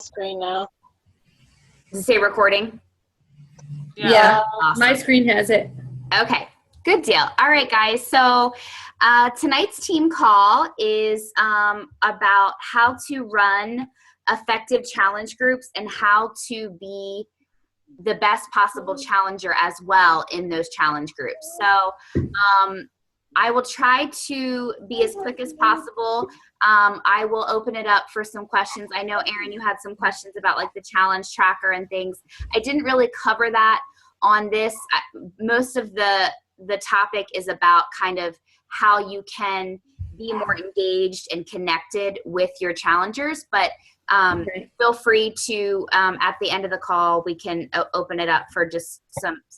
Screen now. Does it say recording? Yeah, Awesome. my screen has it. Okay, good deal. All right, guys. So tonight's team call is about how to run effective challenge groups and how to be the best possible challenger as well in those challenge groups. So I will try to be as quick as possible. I will open it up for some questions. I know, Erin, you had some questions about like the challenge tracker and things. I didn't really cover that on this. Most of the topic is about kind of how you can be more engaged and connected with your challengers, but feel free to, at the end of the call, we can open it up for just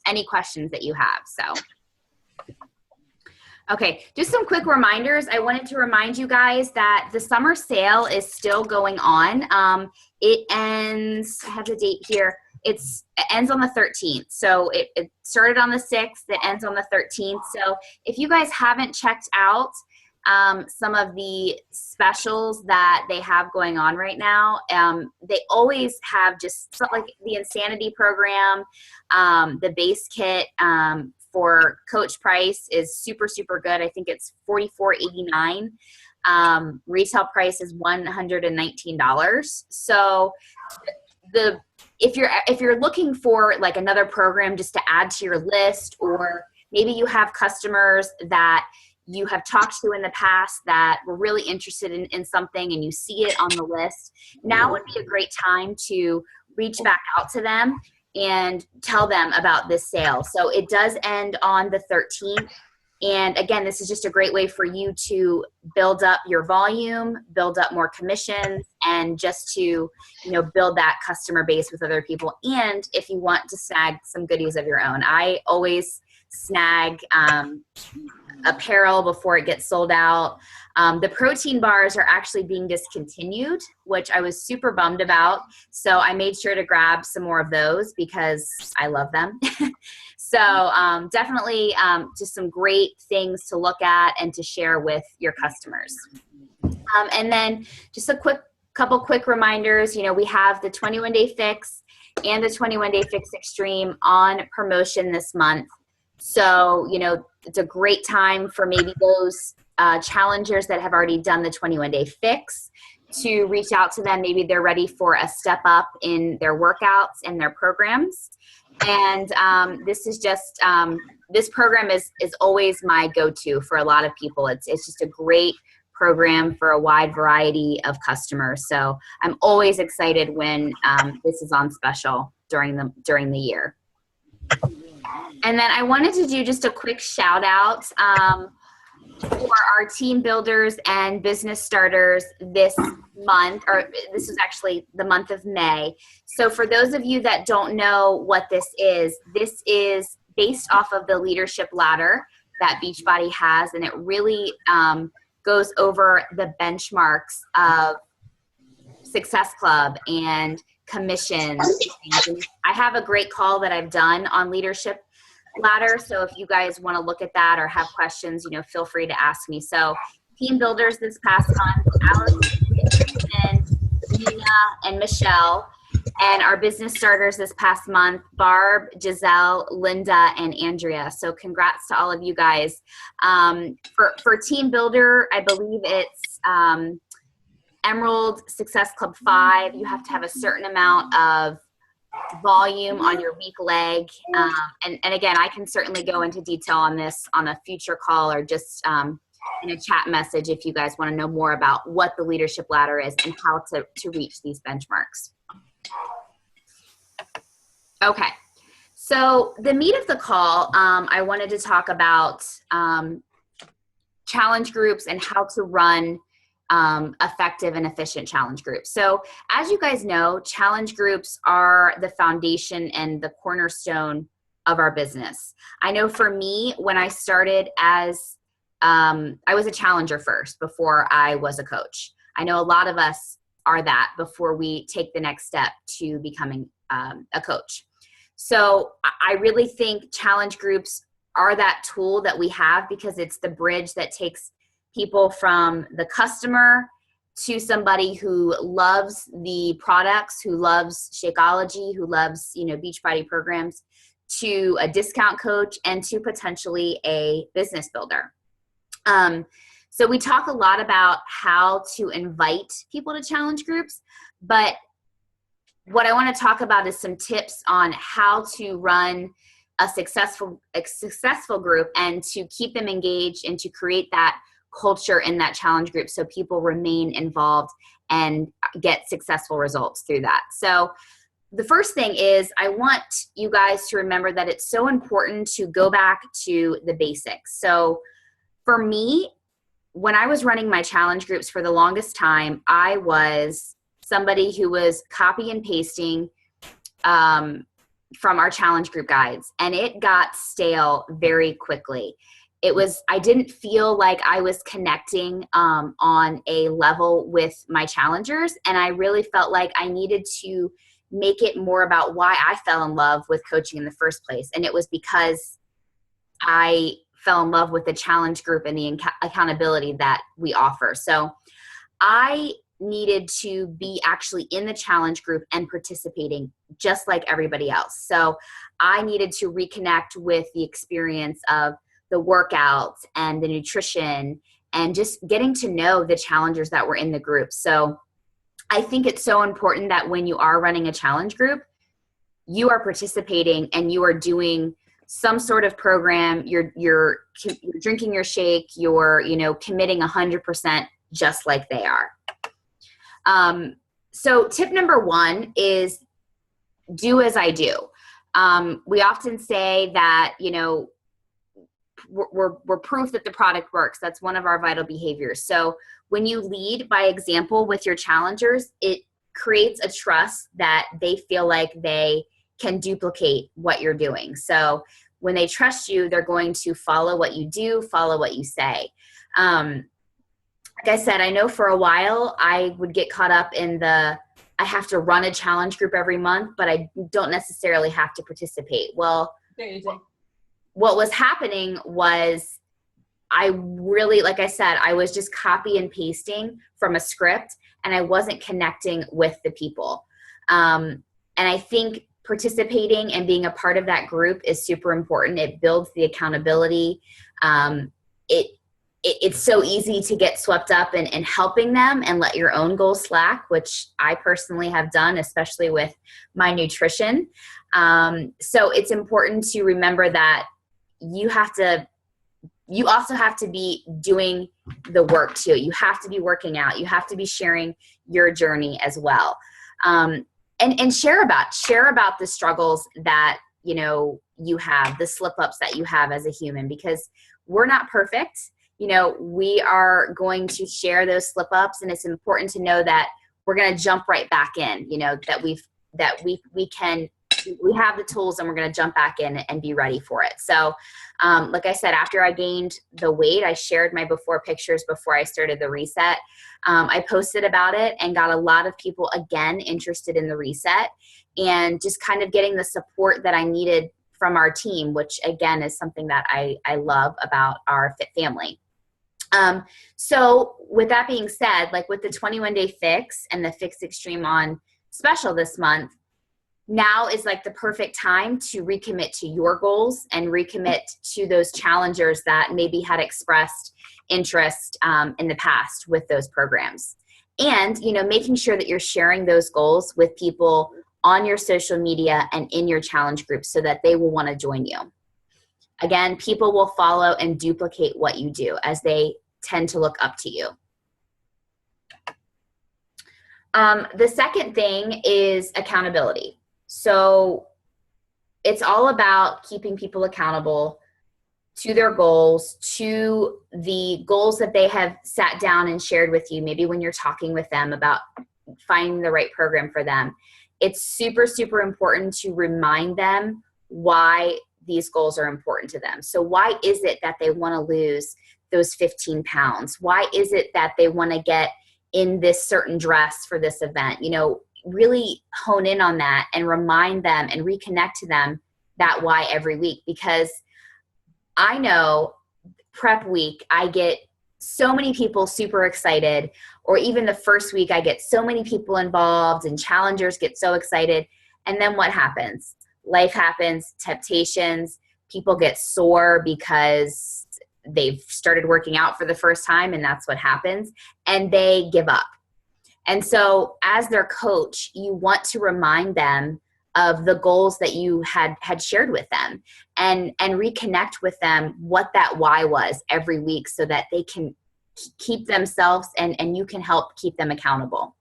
any questions that you have. So. Okay, just some quick reminders. I wanted to remind you guys that the summer sale is still going on. It ends, I have the date here, it ends on the 13th. So it started on the 6th, it ends on the 13th. So if you guys haven't checked out some of the specials that they have going on right now, they always have just like the Insanity program, the base kit, for coach price is super, super good. I think it's $44.89. Retail price is $119. So if you're looking for like another program just to add to your list, or maybe you have customers that you have talked to in the past that were really interested in something and you see it on the list, now would be a great time to reach back out to them and tell them about this sale. So it does end on the 13th. And again, this is just a great way for you to build up your volume, build up more commissions, and just to, build that customer base with other people. And if you want to snag some goodies of your own, I always snag apparel before it gets sold out. The protein bars are actually being discontinued, which I was super bummed about. So I made sure to grab some more of those because I love them. So definitely just some great things to look at and to share with your customers. And then just a couple quick reminders. We have the 21-day fix and the 21-day fix extreme on promotion this month. So, it's a great time for maybe those challengers that have already done the 21-day fix to reach out to them. Maybe they're ready for a step up in their workouts and their programs. And this is just, this program is always my go-to for a lot of people. It's just a great program for a wide variety of customers. So I'm always excited when this is on special during the year. And then I wanted to do just a quick shout out for our team builders and business starters this month, or this is actually the month of May. So for those of you that don't know what this is based off of the leadership ladder that Beachbody has, and it really goes over the benchmarks of Success Club and commissions. I have a great call that I've done on leadership ladder. So if you guys want to look at that or have questions, feel free to ask me. So team builders this past month, Alex, and Nina, and Michelle. And our business starters this past month, Barb, Giselle, Linda, and Andrea. So congrats to all of you guys. For team builder, I believe it's Emerald Success Club 5. You have to have a certain amount of volume on your weak leg. And again, I can certainly go into detail on this on a future call or just in a chat message if you guys want to know more about what the leadership ladder is and how to reach these benchmarks. Okay, so the meat of the call, I wanted to talk about challenge groups and how to run effective and efficient challenge groups. So as you guys know, challenge groups are the foundation and the cornerstone of our business. I know for me, when I started as, I was a challenger first before I was a coach. I know a lot of us are that before we take the next step to becoming a coach. So I really think challenge groups are that tool that we have because it's the bridge that takes people from the customer to somebody who loves the products, who loves Shakeology, who loves, Beachbody programs, to a discount coach, and to potentially a business builder. So we talk a lot about how to invite people to challenge groups, but what I want to talk about is some tips on how to run a successful group and to keep them engaged and to create that culture in that challenge group so people remain involved and get successful results through that. So the first thing is I want you guys to remember that it's so important to go back to the basics. So for me, when I was running my challenge groups for the longest time, I was somebody who was copy and pasting from our challenge group guides, and it got stale very quickly. I didn't feel like I was connecting on a level with my challengers, and I really felt like I needed to make it more about why I fell in love with coaching in the first place. And it was because I fell in love with the challenge group and the accountability that we offer. So I needed to be actually in the challenge group and participating just like everybody else. So I needed to reconnect with the experience of the workouts and the nutrition and just getting to know the challengers that were in the group. So I think it's so important that when you are running a challenge group, you are participating and you are doing some sort of program. You're drinking your shake. You're committing 100% just like they are. So tip number one is do as I do. We often say that we're proof that the product works. That's one of our vital behaviors. So when you lead by example with your challengers, it creates a trust that they feel like they can duplicate what you're doing. So when they trust you, they're going to follow what you do, follow what you say. Like I said, I know for a while I would get caught up in I have to run a challenge group every month, but I don't necessarily have to participate. Well, what was happening was I really, like I said, I was just copy and pasting from a script and I wasn't connecting with the people. And I think participating and being a part of that group is super important. It builds the accountability. It's so easy to get swept up in helping them and let your own goals slack, which I personally have done, especially with my nutrition. So it's important to remember that you also have to be doing the work too. You have to be working out. You have to be sharing your journey as well. And share about the struggles that, you have, the slip ups that you have as a human, because we're not perfect. We are going to share those slip ups, and it's important to know that we're going to jump right back in, that we have the tools and we're going to jump back in and be ready for it. So, like I said, after I gained the weight, I shared my before pictures before I started the reset. I posted about it and got a lot of people again interested in the reset and just kind of getting the support that I needed from our team, which again is something that I love about our Fit family. So with that being said, like with the 21-day fix and the Fix Extreme on special this month, now is like the perfect time to recommit to your goals and recommit to those challengers that maybe had expressed interest in the past with those programs. And, making sure that you're sharing those goals with people on your social media and in your challenge groups so that they will want to join you. Again, people will follow and duplicate what you do as they tend to look up to you. The second thing is accountability. So it's all about keeping people accountable to their goals, to the goals that they have sat down and shared with you, maybe when you're talking with them about finding the right program for them. It's super, super important to remind them why these goals are important to them. So why is it that they want to lose those 15 pounds? Why is it that they want to get in this certain dress for this event? Really hone in on that and remind them and reconnect to them that why every week. Because I know prep week, I get so many people super excited, or even the first week I get so many people involved and challengers get so excited. And then what happens? Life happens, temptations, people get sore because they've started working out for the first time, and that's what happens, and they give up. And so as their coach, you want to remind them of the goals that you had shared with them, and reconnect with them what that why was every week, so that they can keep themselves and you can help keep them accountable.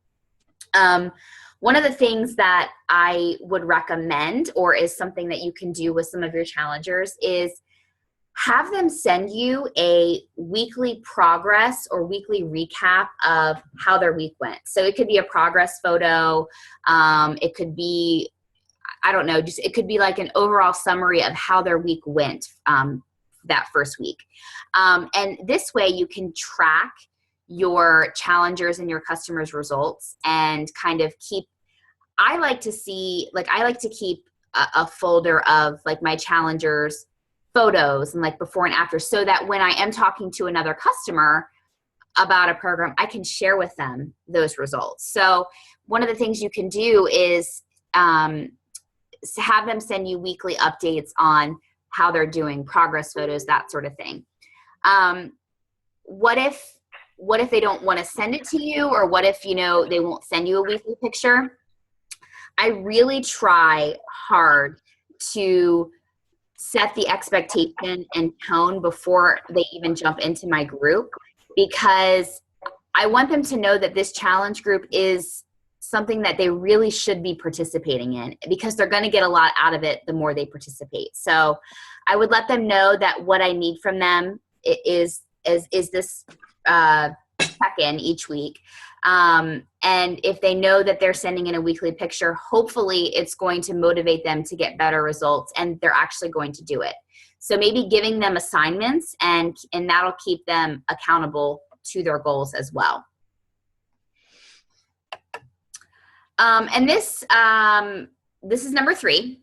One of the things that I would recommend, or is something that you can do with some of your challengers, is have them send you a weekly progress or weekly recap of how their week went. So it could be a progress photo. It could be, I don't know, just it could be like an overall summary of how their week went that first week. And this way you can track your challengers and your customers' results and kind of keep, I like to keep a folder of like my challengers' photos and like before and after, so that when I am talking to another customer about a program, I can share with them those results. So one of the things you can do is have them send you weekly updates on how they're doing, progress photos, that sort of thing. What if they don't want to send it to you, or what if, they won't send you a weekly picture? I really try hard to set the expectation and tone before they even jump into my group, because I want them to know that this challenge group is something that they really should be participating in, because they're going to get a lot out of it the more they participate. So I would let them know that what I need from them is this check-in each week. And if they know that they're sending in a weekly picture, hopefully it's going to motivate them to get better results, and they're actually going to do it. So maybe giving them assignments, and that'll keep them accountable to their goals as well. And this is number 3,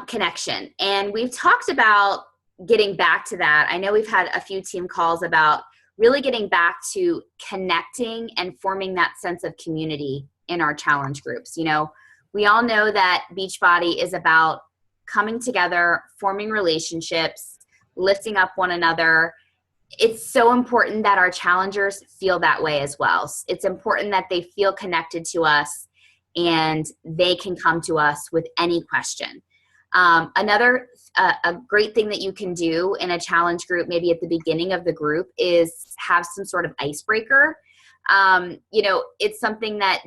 connection. And we've talked about getting back to that. I know we've had a few team calls about really getting back to connecting and forming that sense of community in our challenge groups. We all know that Beachbody is about coming together, forming relationships, lifting up one another. It's so important that our challengers feel that way as well. It's important that they feel connected to us and they can come to us with any question. Another great thing that you can do in a challenge group, maybe at the beginning of the group, is have some sort of icebreaker. It's something that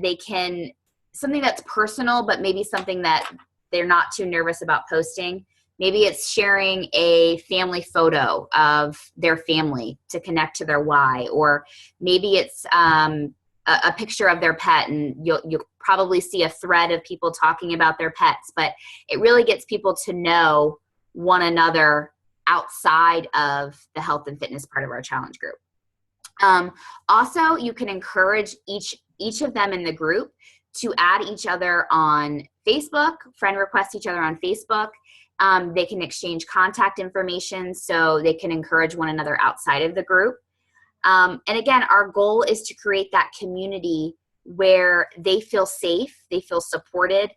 something that's personal, but maybe something that they're not too nervous about posting. Maybe it's sharing a family photo of their family to connect to their why, or maybe it's a picture of their pet, and you'll probably see a thread of people talking about their pets, but it really gets people to know one another outside of the health and fitness part of our challenge group. Also, you can encourage each of them in the group to add each other on Facebook, friend request each other on Facebook. They can exchange contact information so they can encourage one another outside of the group. And again, our goal is to create that community where they feel safe, they feel supported,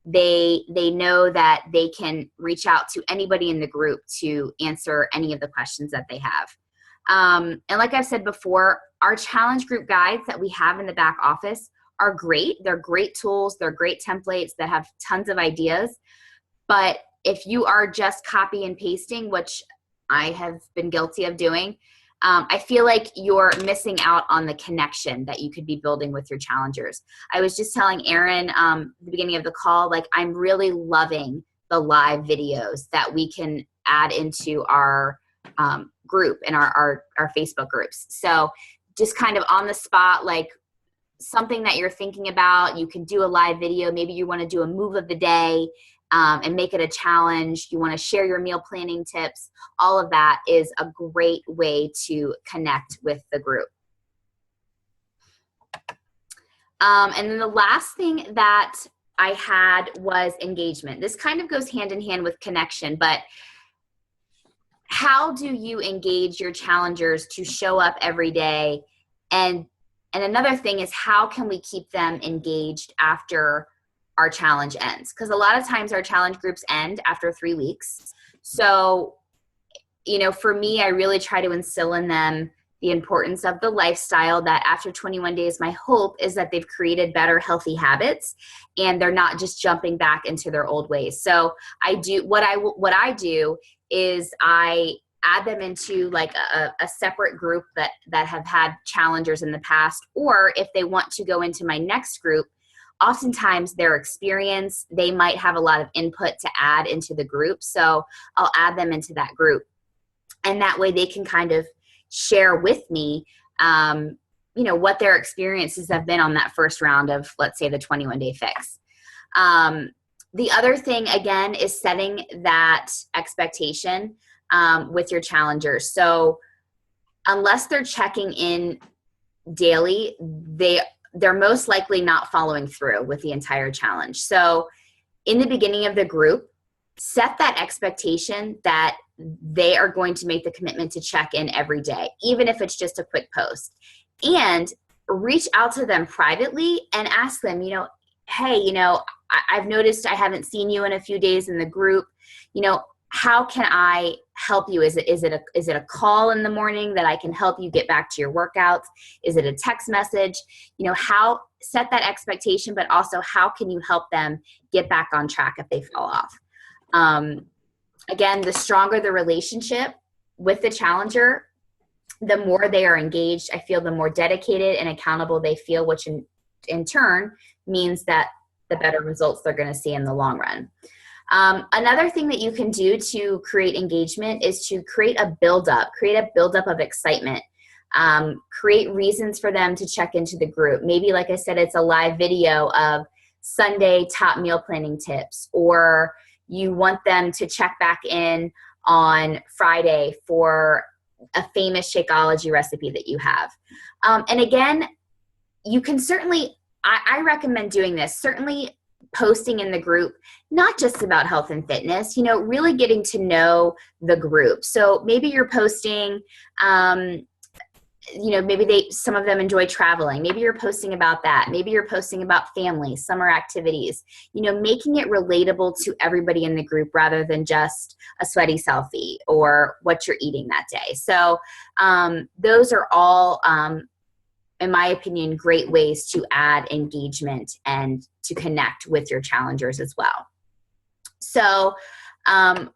they know that they can reach out to anybody in the group to answer any of the questions that they have. And like I've said before, our challenge group guides that we have in the back office are great. They're great tools. They're great templates that have tons of ideas. But if you are just copy and pasting, which I have been guilty of doing, I feel like you're missing out on the connection that you could be building with your challengers. I was just telling Erin at the beginning of the call, like, I'm really loving the live videos that we can add into our group and our Facebook groups. So just kind of on the spot, like something that you're thinking about, you can do a live video. Maybe you want to do a move of the day and make it a challenge. You want to share your meal planning tips. All of that is a great way to connect with the group. And then the last thing that I had was engagement. This kind of goes hand in hand with connection, but how do you engage your challengers to show up every day and And another thing is, how can we keep them engaged after our challenge ends? Because a lot of times our challenge groups end after 3 weeks. So, you know, for me, I really try to instill in them the importance of the lifestyle, that after 21 days, my hope is that they've created better, healthy habits and they're not just jumping back into their old ways. So what I do is I add them into like a separate group that have had challengers in the past, or if they want to go into my next group, oftentimes their experience, they might have a lot of input to add into the group. So I'll add them into that group. And that way they can kind of share with me, you know, what their experiences have been on that first round of, let's say, the 21-day fix. The other thing, again, is setting that expectation with your challengers. So unless they're checking in daily, they're most likely not following through with the entire challenge. So in the beginning of the group, set that expectation that they are going to make the commitment to check in every day, even if it's just a quick post. And reach out to them privately and ask them, you know, hey, you know, I've noticed I haven't seen you in a few days in the group. You know, how can I help you? Is it a call in the morning that I can help you get back to your workouts? Is it a text message? You know, set that expectation, but also how can you help them get back on track if they fall off? Again, the stronger the relationship with the challenger, the more they are engaged. I feel the more dedicated and accountable they feel, which in turn means that the better results they're going to see in the long run. Another thing that you can do to create engagement is to create a buildup of excitement. Create reasons for them to check into the group. Maybe, like I said, it's a live video of Sunday top meal planning tips, or you want them to check back in on Friday for a famous Shakeology recipe that you have. And again, you can certainly, I recommend doing this, certainly posting in the group, not just about health and fitness, you know, really getting to know the group. So maybe you're posting, you know, maybe some of them enjoy traveling. Maybe you're posting about that. Maybe you're posting about family, summer activities, you know, making it relatable to everybody in the group rather than just a sweaty selfie or what you're eating that day. So those are all, in my opinion, great ways to add engagement and to connect with your challengers as well. So, I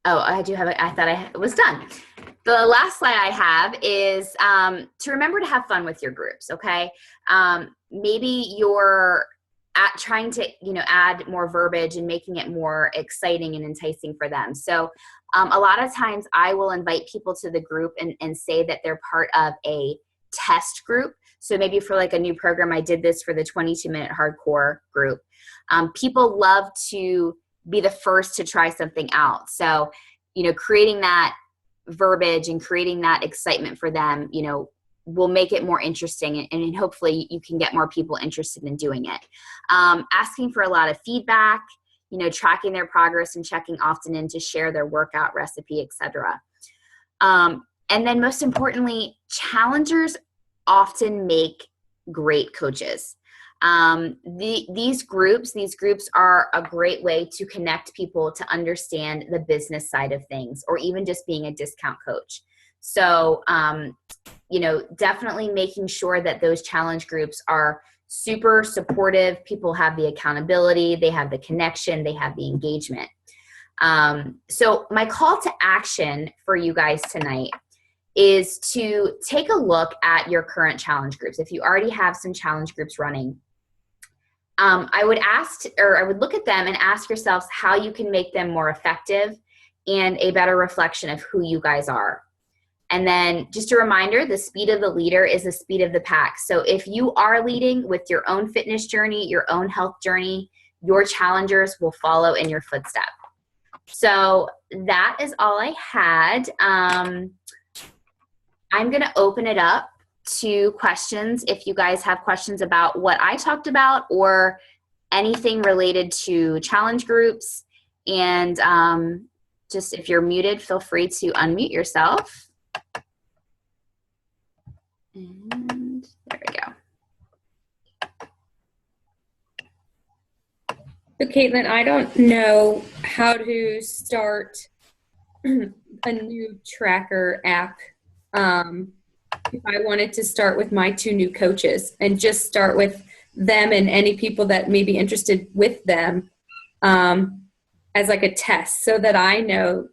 thought I was done. The last slide I have is to remember to have fun with your groups, okay? Maybe you're trying to, you know, add more verbiage and making it more exciting and enticing for them. So a lot of times I will invite people to the group and say that they're part of a test group. So maybe for like a new program, I did this for the 22-minute hardcore group. People love to be the first to try something out. So, you know, creating that verbiage and creating that excitement for them, you know, will make it more interesting, and hopefully you can get more people interested in doing it. Asking for a lot of feedback, you know, tracking their progress and checking often in to share their workout recipe, etc. And then most importantly, challengers often make great coaches. These groups are a great way to connect people to understand the business side of things, or even just being a discount coach. So, you know, definitely making sure that those challenge groups are super supportive. People have the accountability, they have the connection, they have the engagement. So my call to action for you guys tonight is to take a look at your current challenge groups. If you already have some challenge groups running, I would look at them and ask yourselves how you can make them more effective and a better reflection of who you guys are. And then just a reminder, the speed of the leader is the speed of the pack. So if you are leading with your own fitness journey, your own health journey, your challengers will follow in your footsteps. So that is all I had. I'm going to open it up to questions if you guys have questions about what I talked about or anything related to challenge groups. And just if you're muted, feel free to unmute yourself. And So Caitlin, I don't know how to start a new tracker app. If I wanted to start with my 2 new coaches and just start with them and any people that may be interested with them, as like a test, so that I know,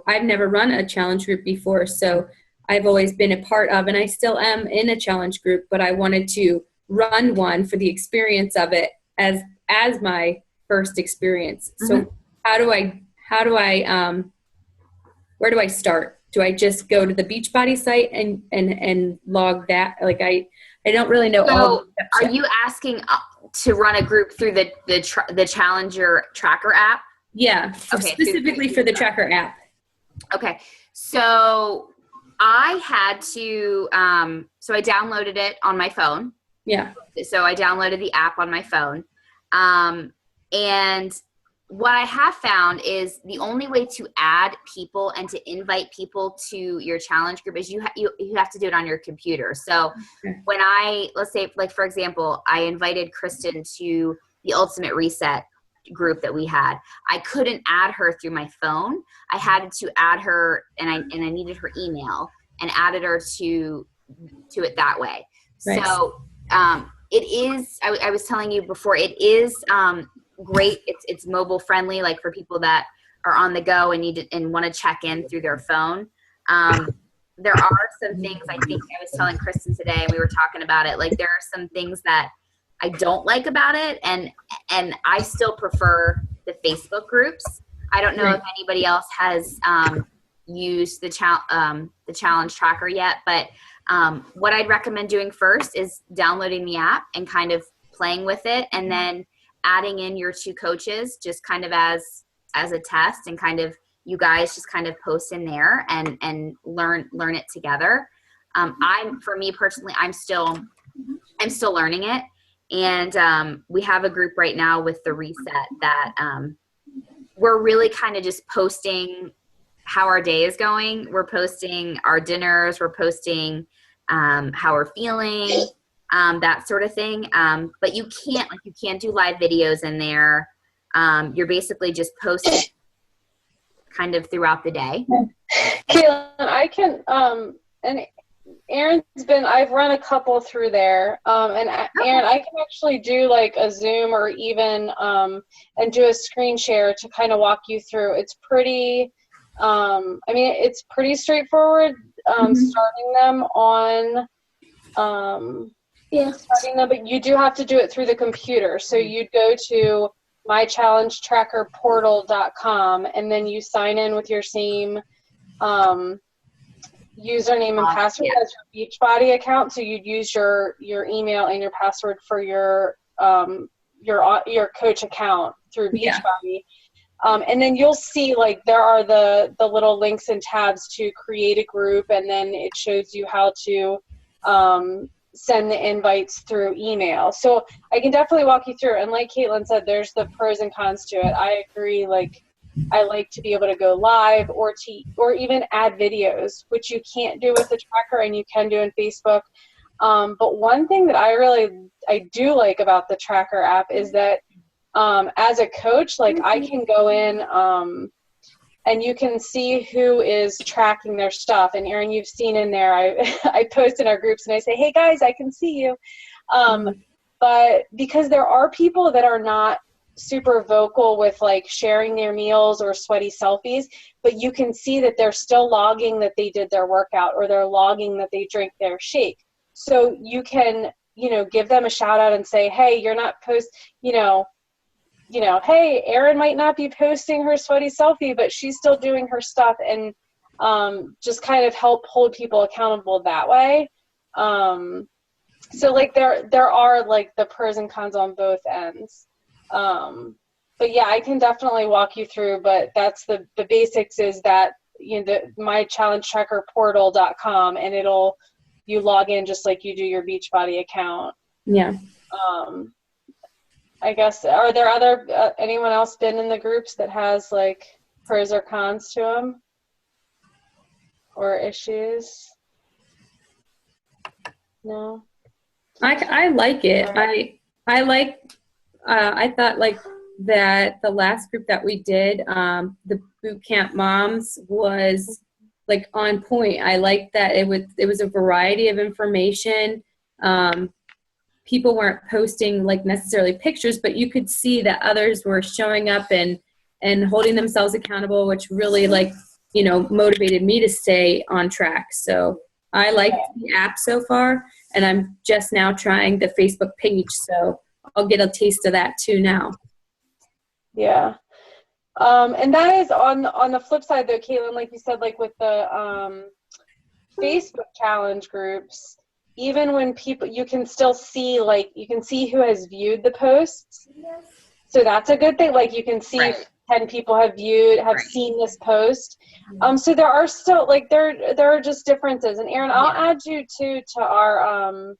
I've never run a challenge group before, so I've always been a part of, and I still am in a challenge group, but I wanted to run one for the experience of it as my first experience. So how do I where do I start? Do I just go to the Beachbody site and log that? Like I don't really know. So are you asking to run a group through the Challenger Tracker app? Yeah. Okay. Specifically for the tracker app. Okay. So I had to, so I downloaded it on my phone. Yeah. So I downloaded the app on my phone. And what I have found is the only way to add people and to invite people to your challenge group is you have to do it on your computer. So when let's say, like, for example, I invited Kristen to the Ultimate Reset group that we had. I couldn't add her through my phone. I had to add her, and I needed her email and added her to it that way. Right. So it is, I was telling you before, it is great. It's mobile friendly, like for people that are on the go and want to check in through their phone. There are some things, I think I was telling Kristen today, and we were talking about it, like there are some things that I don't like about it, and I still prefer the Facebook groups. I don't know if anybody else has used the challenge tracker yet, but what I'd recommend doing first is downloading the app and kind of playing with it, and then adding in your 2 coaches just kind of as a test, and kind of you guys just kind of post in there and learn it together. For me personally, I'm still learning it. And we have a group right now with the Reset that we're really kind of just posting how our day is going. We're posting our dinners. We're posting how we're feeling, that sort of thing. But you can't do live videos in there. You're basically just posting kind of throughout the day. Caitlin, I can, and I've run a couple through there, and Aaron, I can actually do like a Zoom or even, and do a screen share to kind of walk you through. It's pretty, it's pretty straightforward, starting them on, but you do have to do it through the computer. So you'd go to mychallengetrackerportal.com, and then you sign in with your same, username and password as your Beachbody account. So you'd use your email and your password for your coach account through Beachbody. And then you'll see, like, there are the little links and tabs to create a group, and then it shows you how to send the invites through email. So I can definitely walk you through. And like Caitlin said, there's the pros and cons to it. I agree. Like, I like to be able to go live or even add videos, which you can't do with the tracker and you can do in Facebook. But one thing that I do like about the tracker app is that as a coach, like, I can go in and you can see who is tracking their stuff. And Aaron, you've seen in there, I post in our groups and I say, hey guys, I can see you. But because there are people that are not super vocal with like sharing their meals or sweaty selfies, but you can see that they're still logging that they did their workout, or they're logging that they drink their shake. So you can, give them a shout out and say, hey, you're not hey, Erin might not be posting her sweaty selfie, but she's still doing her stuff, and just kind of help hold people accountable that way. So like there are like the pros and cons on both ends. But yeah, I can definitely walk you through, but that's the basics is that, mychallengetrackerportal.com, and you log in just like you do your Beachbody account. Yeah. I guess, are there anyone else been in the groups that has like pros or cons to them or issues? No? I like it. I thought, like, that the last group that we did, the boot camp moms, was like on point. I liked that it was a variety of information. People weren't posting like necessarily pictures, but you could see that others were showing up and holding themselves accountable, which really motivated me to stay on track. So I like the app so far, and I'm just now trying the Facebook page. So I'll get a taste of that too now. Yeah. And that is on the flip side though, Caitlin, like you said, like with the Facebook challenge groups, even when people, you can still see, like, you can see who has viewed the posts. So that's a good thing. Like, you can see if 10 people have seen this post. So there are still, like, there are just differences. And Erin, I'll add you to our, I'll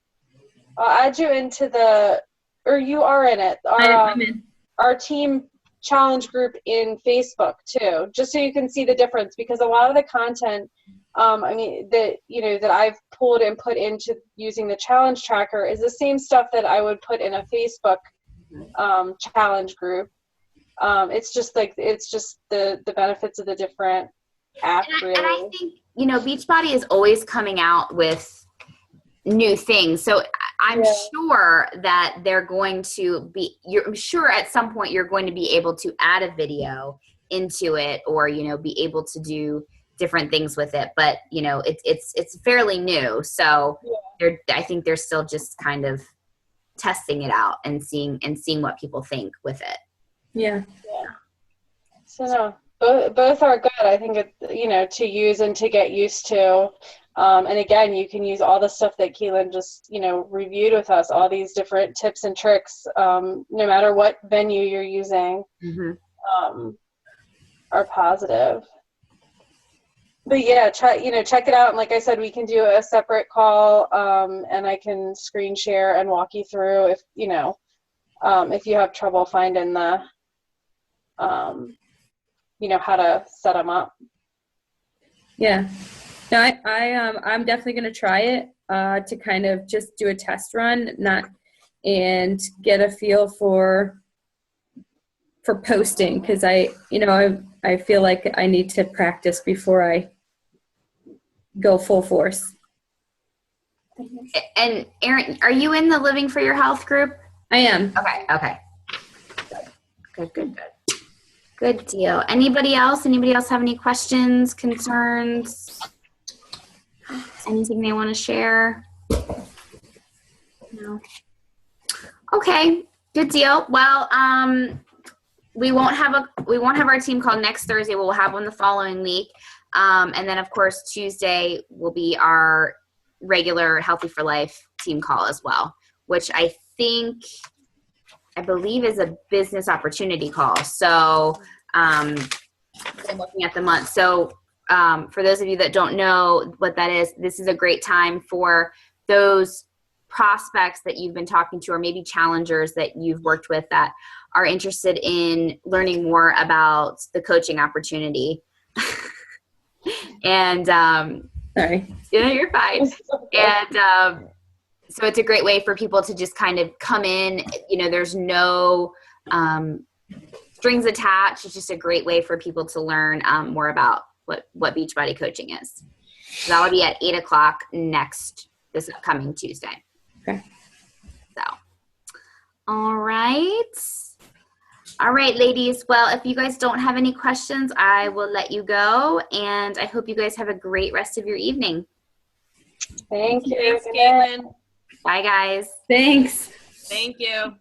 add you into or you are in it. I'm in. Our team challenge group in Facebook too, just so you can see the difference, because a lot of the content, that I've pulled and put into using the challenge tracker is the same stuff that I would put in a Facebook challenge group. It's just the benefits of the different apps. And I think, Beachbody is always coming out with new things. So I'm sure that they're going to I'm sure at some point you're going to be able to add a video into it, or, be able to do different things with it. But, it's fairly new. So I think they're still just kind of testing it out and seeing what people think with it. Yeah. So no, both are good. I think to use and to get used to. And again, you can use all the stuff that Keelan just, reviewed with us, all these different tips and tricks, no matter what venue you're using, are positive. But yeah, check it out. And like I said, we can do a separate call, and I can screen share and walk you through if you have trouble finding the, how to set them up. Yeah. No, I'm definitely going to try it to kind of just do a test run, and get a feel for posting, because I feel like I need to practice before I go full force. And Erin, are you in the Living for Your Health group? I am. Okay. Good deal. Anybody else have any questions, concerns? Anything they want to share? No. Okay, good deal. Well, we won't have our team call next Thursday. We'll have one the following week, and then of course Tuesday will be our regular Healthy for Life team call as well, which I believe is a business opportunity call. So I'm looking at the month. So for those of you that don't know what that is, this is a great time for those prospects that you've been talking to, or maybe challengers that you've worked with that are interested in learning more about the coaching opportunity. And sorry. You're fine. And so it's a great way for people to just kind of come in. There's no strings attached. It's just a great way for people to learn more about what Beachbody coaching is. So that will be at 8:00 this upcoming Tuesday. Okay. So, all right, ladies. Well, if you guys don't have any questions, I will let you go, and I hope you guys have a great rest of your evening. Thank you. Thanks, Caitlin. Bye, guys. Thanks. Thank you.